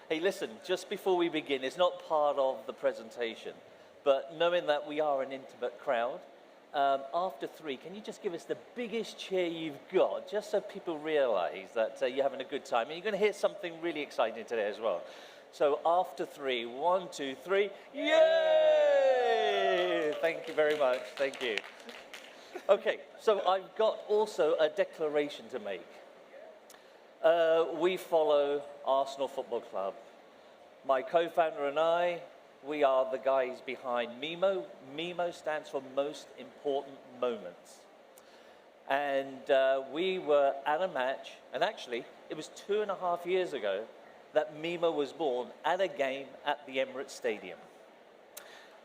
Hey, listen, just before we begin, it's not part of the presentation, but knowing that we are an intimate crowd, after 3, can you just give us the biggest cheer you've got, just so people realize that you're having a good time? And you're going to hear something really exciting today as well. So after 3, 1, 2, 3, yay! Thank you very much, thank you. Okay, so I've got also a declaration to make. We follow Arsenal Football Club. My co-founder and I, we are the guys behind MIMO. MIMO stands for Most Important Moments. And we were at a match, and actually, it was 2.5 years ago that MIMO was born at a game at the Emirates Stadium.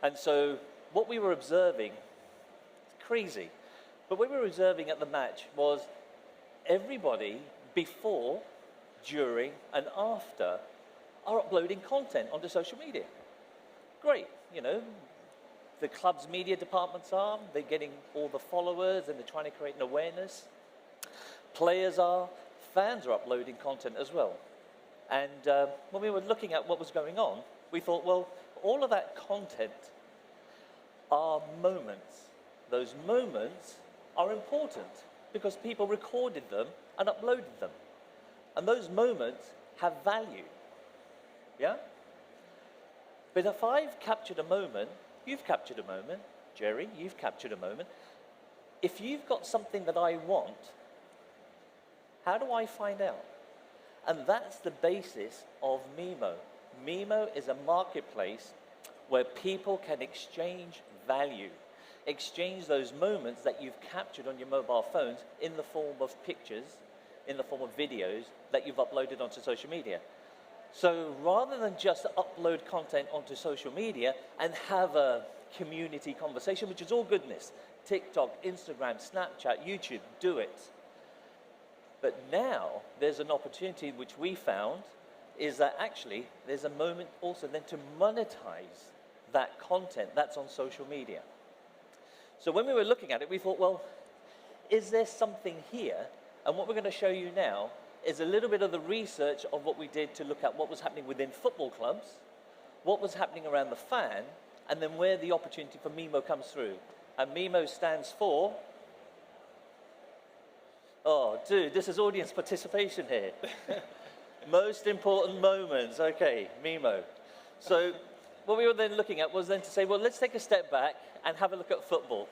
And so what we were observing, it's crazy, but what we were observing at the match was everybody before, during, and after are uploading content onto social media. Great, you know, the club's media departments are, they're getting all the followers and they're trying to create an awareness. Players are, fans are uploading content as well. And when we were looking at what was going on, we thought, well, all of that content are moments. Those moments are important because people recorded them and uploaded them. And those moments have value, yeah? But if I've captured a moment, you've captured a moment, Jerry, you've captured a moment. If you've got something that I want, how do I find out? And that's the basis of MIMO. MIMO is a marketplace where people can exchange value, exchange those moments that you've captured on your mobile phones in the form of pictures, in the form of videos that you've uploaded onto social media. So rather than just upload content onto social media and have a community conversation, which is all goodness, TikTok, Instagram, Snapchat, YouTube, do it. But now there's an opportunity which we found is that actually there's a moment also then to monetize that content that's on social media. So when we were looking at it, we thought, well, is there something here? And what we're going to show you now is a little bit of the research of what we did to look at what was happening within football clubs, what was happening around the fan, and then where the opportunity for MIMO comes through. And MIMO stands for, oh, dude, this is audience participation here. Most important moments, okay, MIMO. So what we were then looking at was then to say, well, let's take a step back and have a look at football.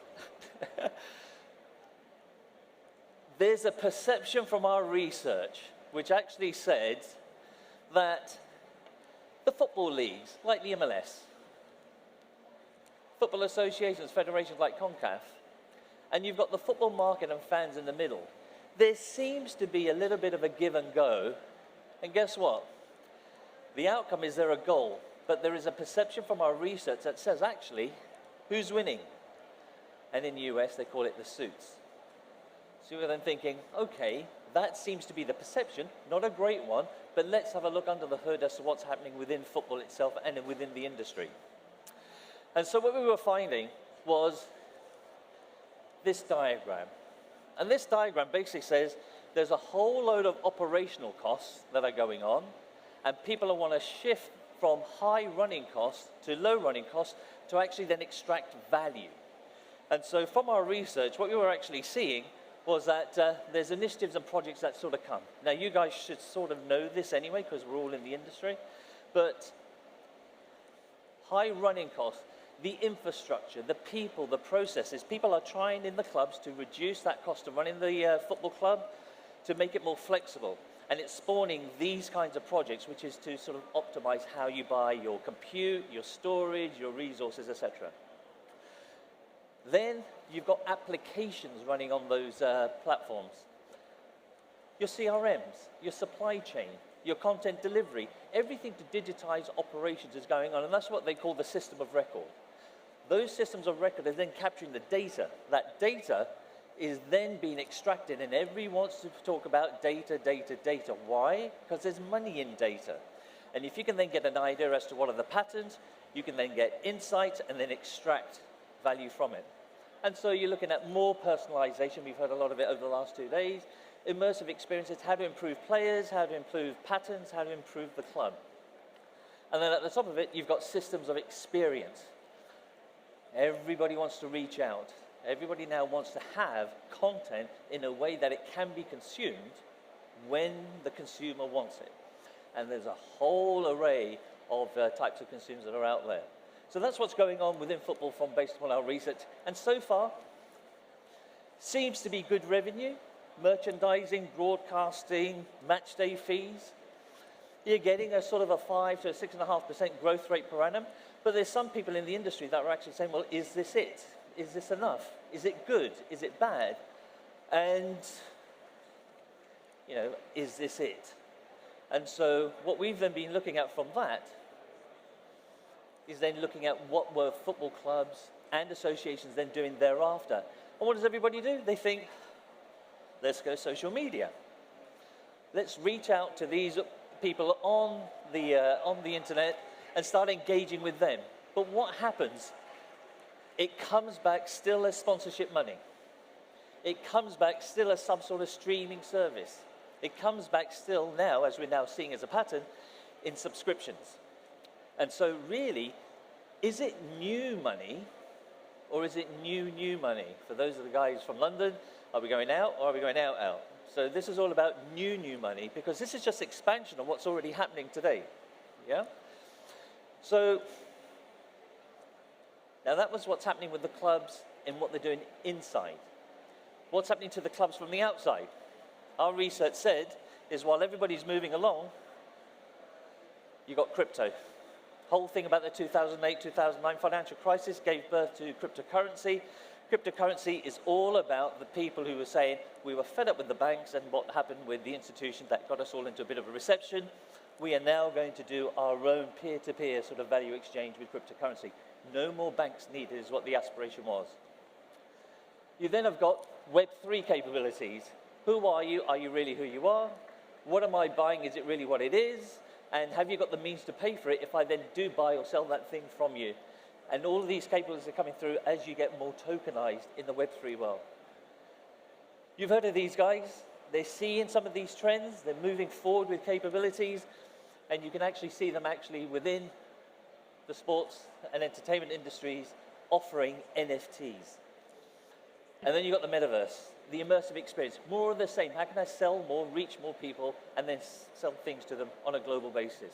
There's a perception from our research which actually said that the football leagues, like the MLS, football associations, federations like CONCACAF, and you've got the football market and fans in the middle, there seems to be a little bit of a give and go. And guess what? The outcome is there a goal, but there is a perception from our research that says, actually, who's winning? And in the US, they call it the suits. So we're then thinking, okay, that seems to be the perception, not a great one, but let's have a look under the hood as to what's happening within football itself and within the industry. And so what we were finding was this diagram. And this diagram basically says there's a whole load of operational costs that are going on, and people want to shift from high running costs to low running costs to actually then extract value. And so from our research, what we were actually seeing was that there's initiatives and projects that sort of come. Now, you guys should sort of know this anyway, because we're all in the industry, but high running costs, the infrastructure, the people, the processes, people are trying in the clubs to reduce that cost of running the football club to make it more flexible. And it's spawning these kinds of projects, which is to sort of optimize how you buy your compute, your storage, your resources, etc. Then you've got applications running on those platforms. Your CRMs, your supply chain, your content delivery, everything to digitize operations is going on, and that's what they call the system of record. Those systems of record are then capturing the data. That data is then being extracted, and everyone wants to talk about data, data, data. Why? Because there's money in data. And if you can then get an idea as to what are the patterns, you can then get insights and then extract value from it. And so you're looking at more personalization. We've heard a lot of it over the last 2 days. Immersive experiences, how to improve players, how to improve patterns, how to improve the club. And then at the top of it, you've got systems of experience. Everybody wants to reach out. Everybody now wants to have content in a way that it can be consumed when the consumer wants it. And there's a whole array of types of consumers that are out there. So that's what's going on within football from based upon our research. And so far, seems to be good revenue, merchandising, broadcasting, match day fees. You're getting a sort of a 5 to a 6.5% growth rate per annum. But there's some people in the industry that are actually saying, well, is this it? Is this enough? Is it good? Is it bad? And, you know, is this it? And so what we've then been looking at from that is then looking at what were football clubs and associations then doing thereafter. And what does everybody do? They think, let's go social media. Let's reach out to these people on the internet and start engaging with them. But what happens? It comes back still as sponsorship money. It comes back still as some sort of streaming service. It comes back still now, as we're now seeing as a pattern, in subscriptions. And so really, is it new money or is it new money? For those of the guys from London, are we going out or are we going out? So this is all about new money, because this is just expansion of what's already happening today. Yeah? So now that was what's happening with the clubs and what they're doing inside. What's happening to the clubs from the outside? Our research said is while everybody's moving along, you got crypto. Whole thing about the 2008-2009 financial crisis gave birth to cryptocurrency. Cryptocurrency is all about the people who were saying we were fed up with the banks and what happened with the institutions that got us all into a bit of a recession. We are now going to do our own peer-to-peer sort of value exchange with cryptocurrency. No more banks needed is what the aspiration was. You then have got Web3 capabilities. Who are you? Are you really who you are? What am I buying? Is it really what it is? And have you got the means to pay for it if I then do buy or sell that thing from you? And all of these capabilities are coming through as you get more tokenized in the Web3 world. You've heard of these guys. They're seeing some of these trends. They're moving forward with capabilities. And you can actually see them actually within the sports and entertainment industries offering NFTs. And then you've got the metaverse, the immersive experience. More of the same. How can I sell more, reach more people, and then sell things to them on a global basis?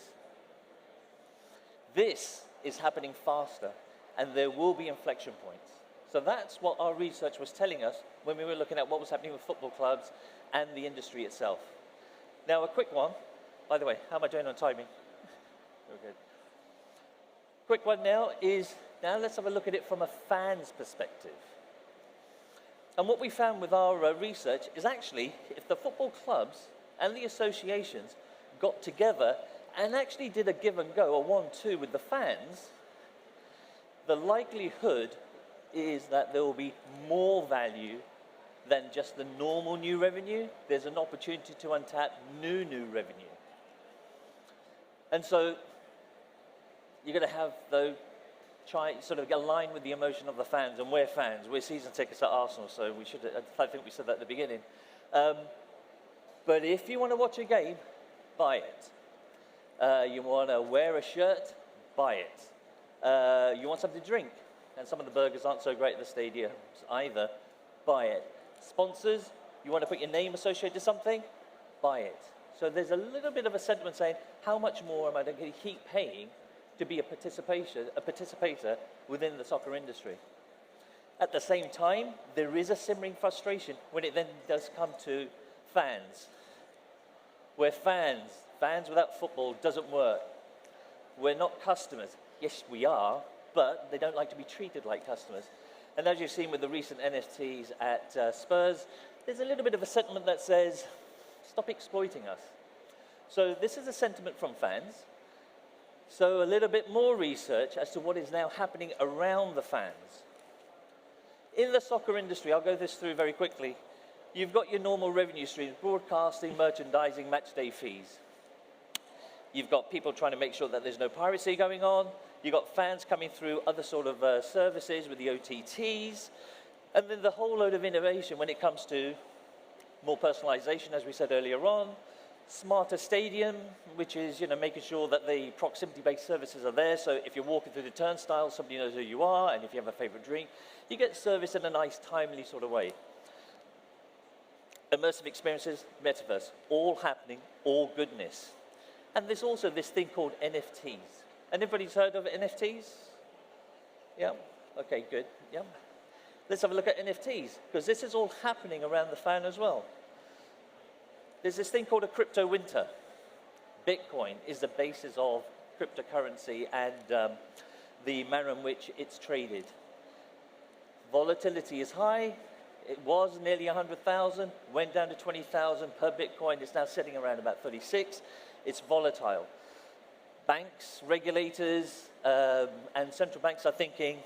This is happening faster, and there will be inflection points. So that's what our research was telling us when we were looking at what was happening with football clubs and the industry itself. Now, a quick one. By the way, how am I doing on timing? Very good. Quick one now is, now let's have a look at it from a fan's perspective. And what we found with our research is actually, if the football clubs and the associations got together and actually did a give and go, a 1-2 with the fans, the likelihood is that there will be more value than just the normal new revenue. There's an opportunity to untap new revenue. And so you're going to have, though, try sort of align with the emotion of the fans, and we're fans. We're season tickets at Arsenal, so we should. I think we said that at the beginning. But if you want to watch a game, buy it. You want to wear a shirt, buy it. You want something to drink, and some of the burgers aren't so great at the stadiums either, buy it. Sponsors, you want to put your name associated to something, buy it. So there's a little bit of a sentiment saying, how much more am I going to keep paying to be a participator within the soccer industry? At the same time, there is a simmering frustration when it then does come to fans. Where fans without football doesn't work. We're not customers. Yes, we are, but they don't like to be treated like customers. And as you've seen with the recent NFTs at Spurs, there's a little bit of a sentiment that says, stop exploiting us. So this is a sentiment from fans. So a little bit more research as to what is now happening around the fans. In the soccer industry, I'll go this through very quickly. You've got your normal revenue streams, broadcasting, merchandising, match day fees. You've got people trying to make sure that there's no piracy going on. You've got fans coming through other sort of services with the OTTs. And then the whole load of innovation when it comes to more personalization, as we said earlier on, Smarter stadium, which is making sure that the proximity-based services are there. So if you're walking through the turnstile, somebody knows who you are, and if you have a favorite drink, you get service in a nice, timely sort of way. Immersive experiences, metaverse, all happening, all goodness. And there's also this thing called NFTs. Anybody's heard of NFTs? Yeah. Okay, good. Yeah. Let's have a look at NFTs, because this is all happening around the fan as well. There's this thing called a crypto winter. Bitcoin is the basis of cryptocurrency and the manner in which it's traded. Volatility is high. It was nearly 100,000, went down to 20,000 per Bitcoin. It's now sitting around about 36. It's volatile. Banks, regulators, and central banks are thinking,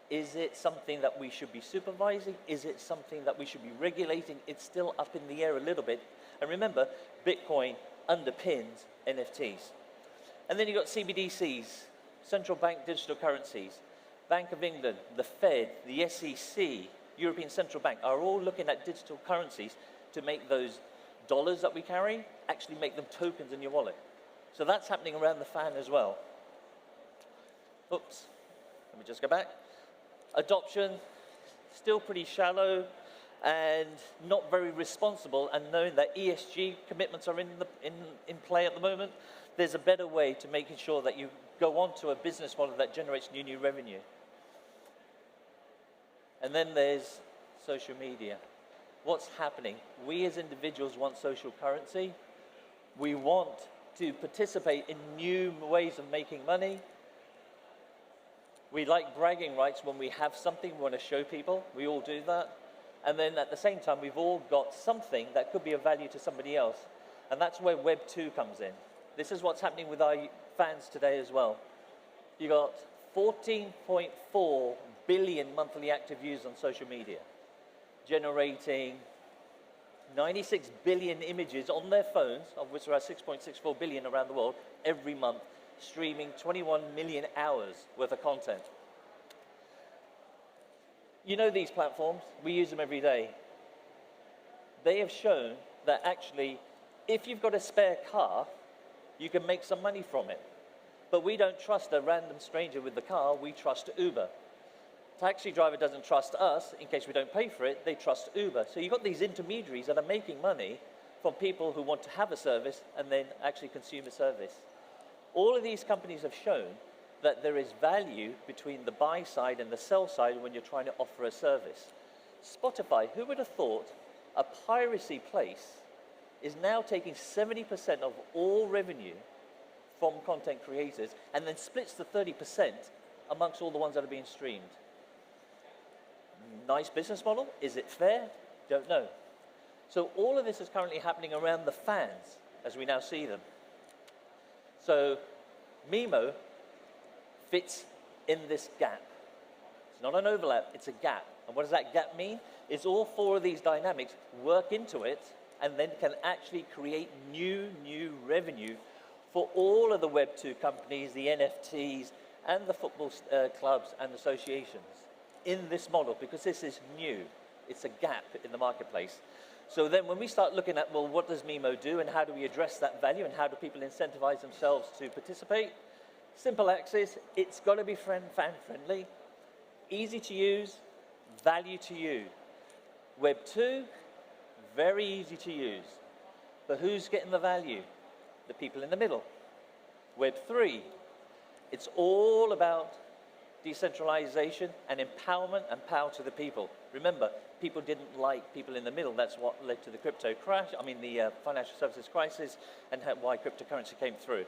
is it something that we should be supervising? Is it something that we should be regulating? It's still up in the air a little bit. And remember, Bitcoin underpins NFTs. And then you've got CBDCs, central bank digital currencies. Bank of England, the Fed, the SEC, European Central Bank are all looking at digital currencies to make those dollars that we carry actually make them tokens in your wallet. So that's happening around the fan as well. Oops, let me just go back. Adoption, still pretty shallow and not very responsible, and knowing that ESG commitments are in play at the moment, there's a better way to making sure that you go on to a business model that generates new revenue. And then there's social media. What's happening? We as individuals want social currency. We want to participate in new ways of making money. We like bragging rights when we have something we want to show people. We all do that. And then at the same time, we've all got something that could be of value to somebody else. And that's where Web 2 comes in. This is what's happening with our fans today as well. You got 14.4 billion monthly active users on social media, generating 96 billion images on their phones, of which there are 6.64 billion around the world, every month, streaming 21 million hours worth of content. You know these platforms, we use them every day. They have shown that actually, if you've got a spare car, you can make some money from it. But we don't trust a random stranger with the car, we trust Uber. Taxi driver doesn't trust us, in case we don't pay for it, they trust Uber. So you've got these intermediaries that are making money from people who want to have a service and then actually consume a service. All of these companies have shown that there is value between the buy side and the sell side when you're trying to offer a service. Spotify, who would have thought a piracy place is now taking 70% of all revenue from content creators and then splits the 30% amongst all the ones that are being streamed. Nice business model. Is it fair? Don't know. So all of this is currently happening around the fans as we now see them. So MIMO fits in this gap. It's not an overlap, it's a gap. And what does that gap mean? It's all four of these dynamics work into it and then can actually create new revenue for all of the Web 2 companies, the NFTs, and the football clubs and associations in this model, because this is new. It's a gap in the marketplace. So then when we start looking at, well, what does MIMO do and how do we address that value and how do people incentivize themselves to participate? Simple access, it's got to be fan-friendly, easy to use, value to you. Web 2, very easy to use. But who's getting the value? The people in the middle. Web 3, it's all about decentralization and empowerment and power to the people. Remember, people didn't like people in the middle. That's what led to the crypto crash, the financial services crisis, and why cryptocurrency came through.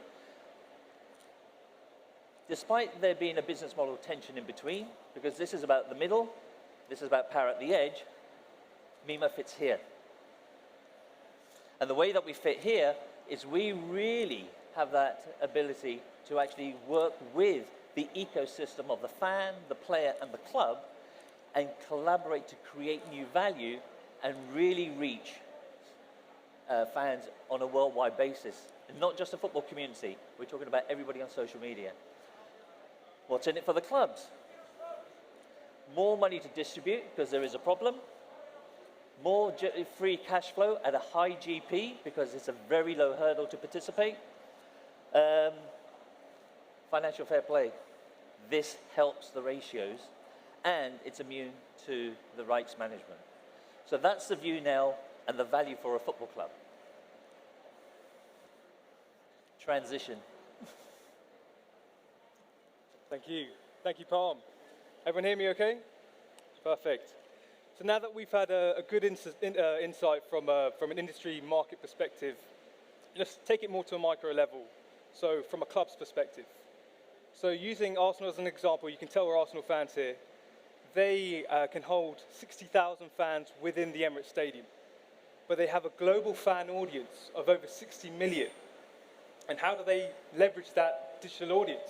Despite there being a business model tension in between, because this is about the middle, this is about power at the edge, MIMO fits here. And the way that we fit here is we really have that ability to actually work with the ecosystem of the fan, the player, and the club, and collaborate to create new value and really reach fans on a worldwide basis. And not just the football community, we're talking about everybody on social media. What's in it for the clubs? More money to distribute, because there is a problem. more free cash flow at a high GP because it's a very low hurdle to participate. Financial fair play. This helps the ratios and it's immune to the rights management. So that's the view now and the value for a football club. Transition. Thank you. Thank you, Palm. Everyone hear me okay? Perfect. So now that we've had a good insight from an industry market perspective, let's take it more to a micro level. So from a club's perspective. So using Arsenal as an example, you can tell we're Arsenal fans here. They can hold 60,000 fans within the Emirates Stadium, but they have a global fan audience of over 60 million. And how do they leverage that digital audience?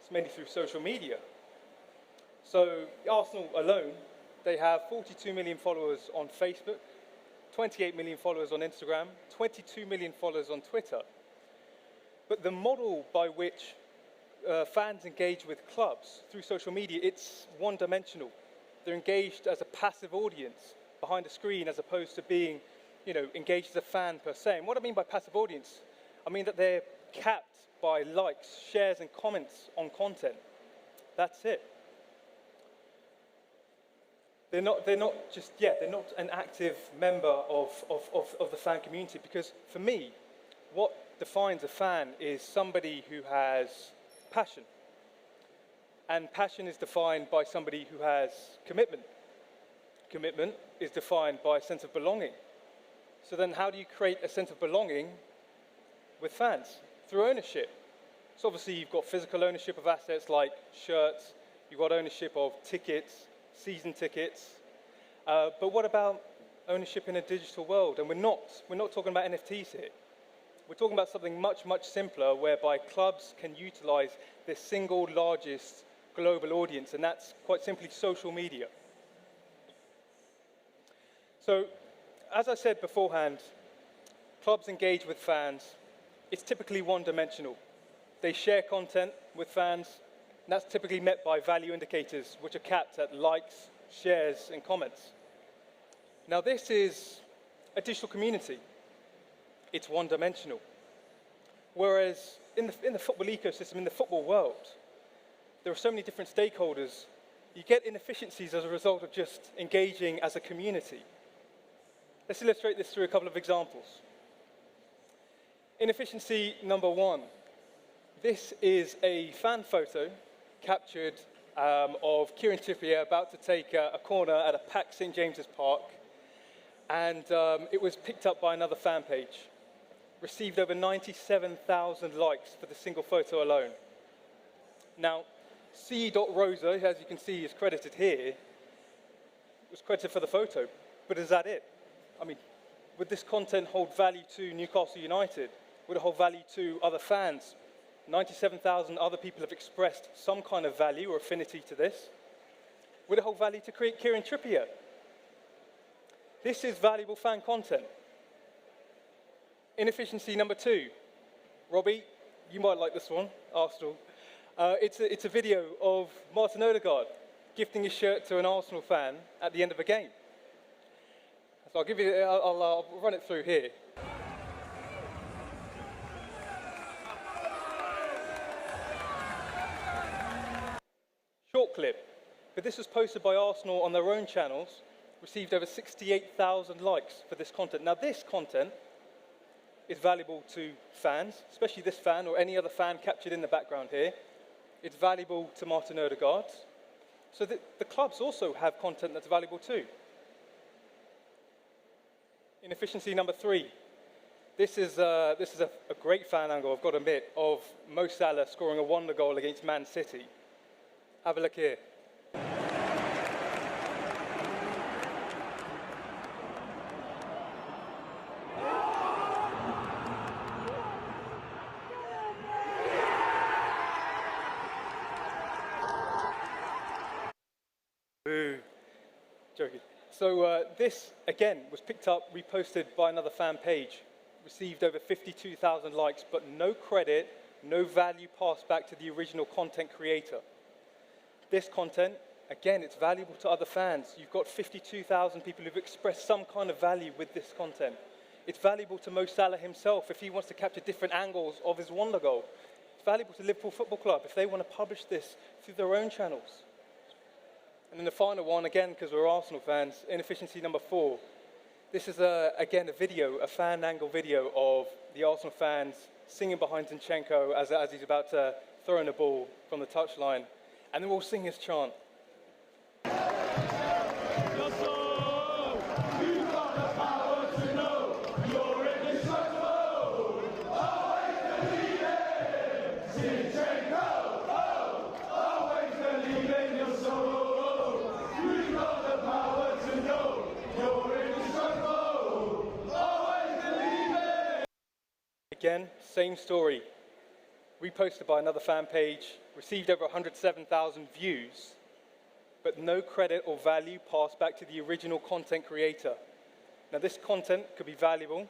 It's mainly through social media. So Arsenal alone, they have 42 million followers on Facebook, 28 million followers on Instagram, 22 million followers on Twitter. But the model by which fans engage with clubs through social media, it's one-dimensional. They're engaged as a passive audience behind a screen as opposed to being, engaged as a fan per se. And what I mean by passive audience, I mean that they're capped by likes, shares, and comments on content. That's it. They're not an active member of the fan community, because for me, what defines a fan is somebody who has passion. And passion is defined by somebody who has commitment. Commitment is defined by a sense of belonging. So then how do you create a sense of belonging with fans? Through ownership. So obviously you've got physical ownership of assets like shirts, you've got ownership of tickets, season tickets, but what about ownership in a digital world? And we're not talking about NFTs here. We're talking about something much, much simpler, whereby clubs can utilize their single largest global audience, and that's quite simply social media. So, as I said beforehand, clubs engage with fans. It's typically one-dimensional. They share content with fans, and that's typically met by value indicators, which are capped at likes, shares, and comments. Now, this is a digital community. It's one-dimensional. Whereas in the football ecosystem, in the football world, there are so many different stakeholders. You get inefficiencies as a result of just engaging as a community. Let's illustrate this through a couple of examples. Inefficiency number one. This is a fan photo captured of Kieran Trippier about to take a corner at a packed St. James's Park. And it was picked up by another fan page. Received over 97,000 likes for the single photo alone. Now, C.Rosa, as you can see, is credited here, was credited for the photo. But is that it? I mean, would this content hold value to Newcastle United? Would it hold value to other fans? 97,000 other people have expressed some kind of value or affinity to this. Would it hold value to create Kieran Trippier? This is valuable fan content. Inefficiency number two. Robbie, you might like this one, Arsenal. It's a video of Martin Odegaard gifting his shirt to an Arsenal fan at the end of a game. So I'll run it through here. Short clip, but this was posted by Arsenal on their own channels, received over 68,000 likes for this content. Now this content is valuable to fans, especially this fan or any other fan captured in the background here. It's valuable to Martin Odegaard. So the clubs also have content that's valuable too. Inefficiency number three. This is a great fan angle, I've got to admit, of Mo Salah scoring a wonder goal against Man City. Have a look here. Boo. Joking. So this, again, was picked up, reposted by another fan page, received over 52,000 likes, but no credit, no value passed back to the original content creator. This content Again, it's valuable to other fans. You've got 52,000 people who've expressed some kind of value with this content. It's valuable to Mo Salah himself if he wants to capture different angles of his wonder goal. It's valuable to Liverpool Football Club if they want to publish this through their own channels. And then the final one, again, because we're Arsenal fans, inefficiency number 4. This is, again, a video, a fan angle video of the Arsenal fans singing behind Zinchenko as he's about to throw in a ball from the touchline. And they're all singing his chant. Again, same story. Reposted by another fan page, received over 107,000 views, but no credit or value passed back to the original content creator. Now, this content could be valuable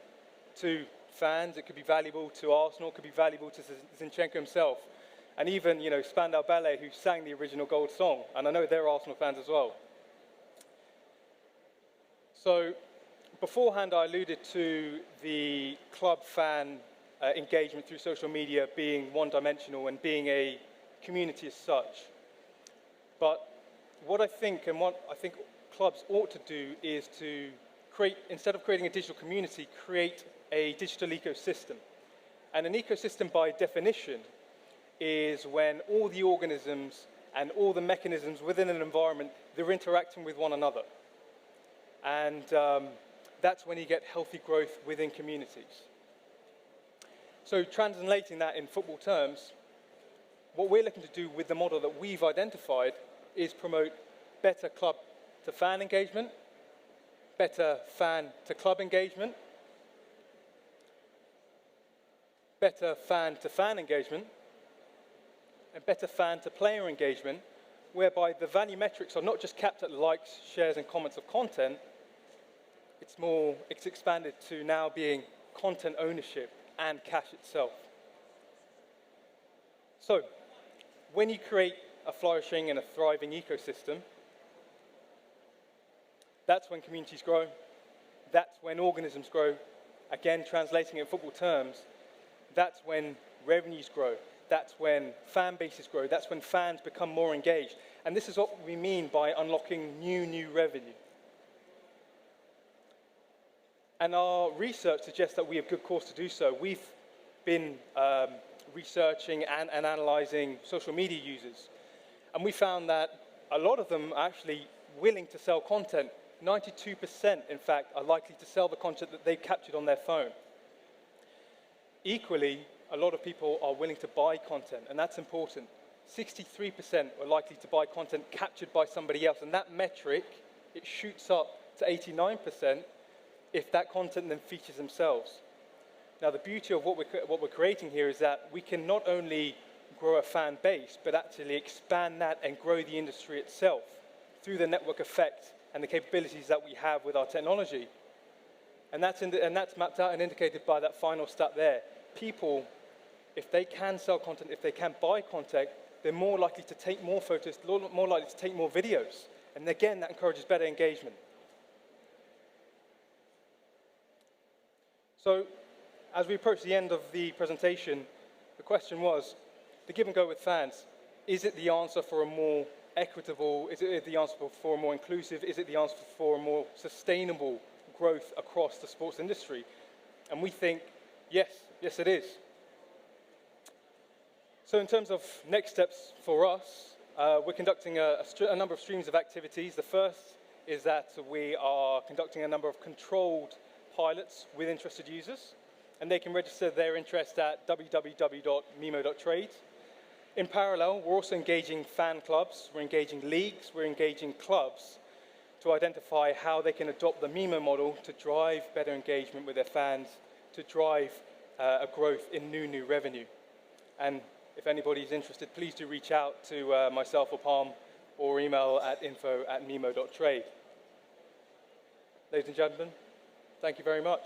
to fans, it could be valuable to Arsenal, it could be valuable to Zinchenko himself, and even, Spandau Ballet, who sang the original Gold song, and I know they're Arsenal fans as well. So, beforehand, I alluded to the club fan engagement through social media being one-dimensional and being a community as such. But what I think clubs ought to do is to create, instead of creating a digital community, create a digital ecosystem. And an ecosystem, by definition, is when all the organisms and all the mechanisms within an environment, they're interacting with one another. And that's when you get healthy growth within communities. So translating that in football terms, what we're looking to do with the model that we've identified is promote better club-to-fan engagement, better fan-to-club engagement, better fan-to-fan engagement, and better fan-to-player engagement, whereby the value metrics are not just capped at likes, shares, and comments of content. It's expanded to now being content ownership and cash itself. So, when you create a flourishing and a thriving ecosystem, that's when communities grow, that's when organisms grow. Again, translating it in football terms, that's when revenues grow, that's when fan bases grow, that's when fans become more engaged. And this is what we mean by unlocking new revenue. And our research suggests that we have good cause to do so. We've been researching and analyzing social media users. And we found that a lot of them are actually willing to sell content. 92%, in fact, are likely to sell the content that they've captured on their phone. Equally, a lot of people are willing to buy content, and that's important. 63% are likely to buy content captured by somebody else, and that metric, it shoots up to 89% if that content then features themselves. Now, the beauty of what we're creating here is that we can not only grow a fan base, but actually expand that and grow the industry itself through the network effect and the capabilities that we have with our technology. And that's mapped out and indicated by that final stat there. People, if they can sell content, if they can buy content, they're more likely to take more photos, more likely to take more videos. And again, that encourages better engagement. So, as we approach the end of the presentation, the question was, the give and go with fans, is it the answer for a more equitable, is it the answer for a more inclusive, is it the answer for a more sustainable growth across the sports industry? And we think, yes it is. So in terms of next steps for us, we're conducting a number of streams of activities. The first is that we are conducting a number of controlled pilots with interested users, and they can register their interest at www.mimo.trade. In parallel, we're also engaging fan clubs, we're engaging leagues, we're engaging clubs to identify how they can adopt the MIMO model to drive better engagement with their fans, to drive a growth in new revenue. And if anybody's interested, please do reach out to myself or Palm, or email at info@mimo.trade. Ladies and gentlemen, thank you very much.